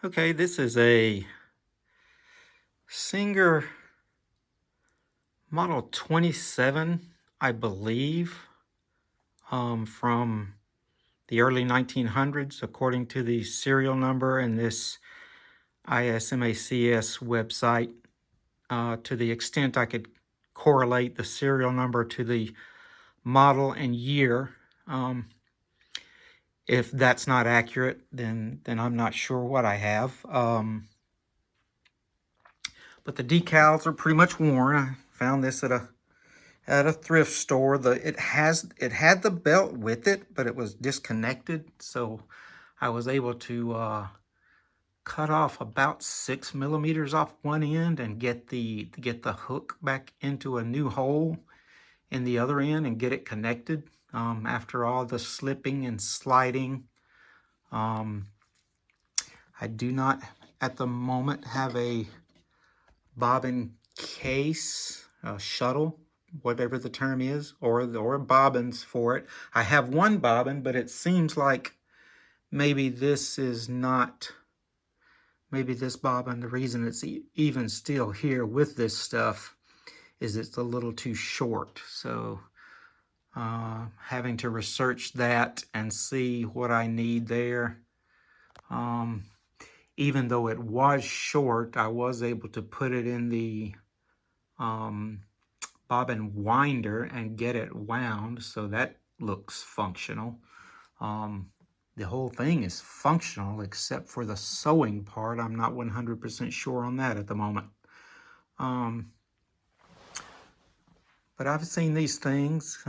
Okay, this is a Singer Model 27, I believe, from the early 1900s, according to the serial number in this ISMACS website. To the extent I could correlate the serial number to the model and year. If that's not accurate, then I'm not sure what I have. But the decals are pretty much worn. I found this at a thrift store. It had the belt with it, but it was disconnected, so I was able to cut off about 6 millimeters off one end and get the hook back into a new hole in the other end and get it connected. After all the slipping and sliding, I do not at the moment have a bobbin case, shuttle, whatever the term is, or bobbins for it. I have one bobbin, but it seems like maybe this is not, maybe this bobbin, the reason it's even still here with this stuff is it's a little too short. So having to research that and see what I need there. Even though it was short, I was able to put it in the bobbin winder and get it wound, so that looks functional. The whole thing is functional except for the sewing part. I'm not 100% sure on that at the moment. But I've seen these things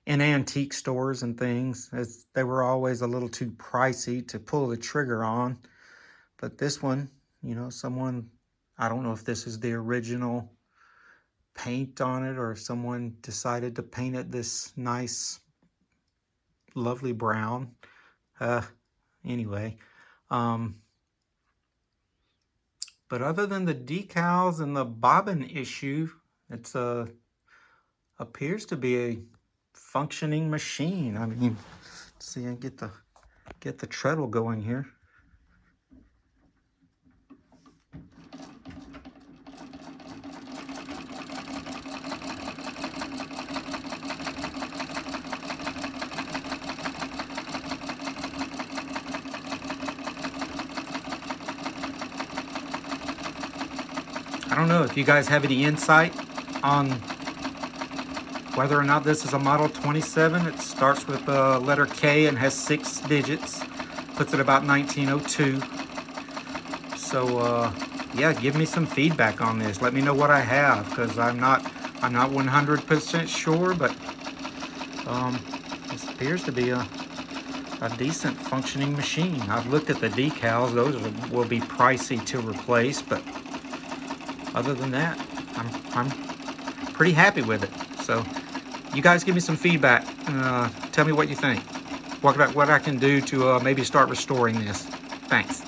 in antique stores and things. They were always a little too pricey to pull the trigger on. But this one, you know, someone, I don't know if this is the original paint on it or if someone decided to paint it this nice, lovely brown. Anyway, but other than the decals and the bobbin issue, it's appears to be a functioning machine. I mean, let's see, I get the treadle going here. I don't know if you guys have any insight on whether or not this is a Model 27. It starts with the letter K and has 6 digits. Puts it about 1902. So yeah, give me some feedback on this. Let me know what I have, because I'm not 100% sure, but this appears to be a decent functioning machine. I've looked at the decals. Those will be pricey to replace, but other than that, I'm pretty happy with it. So you guys give me some feedback. Tell me what you think. What I can do to maybe start restoring this. Thanks.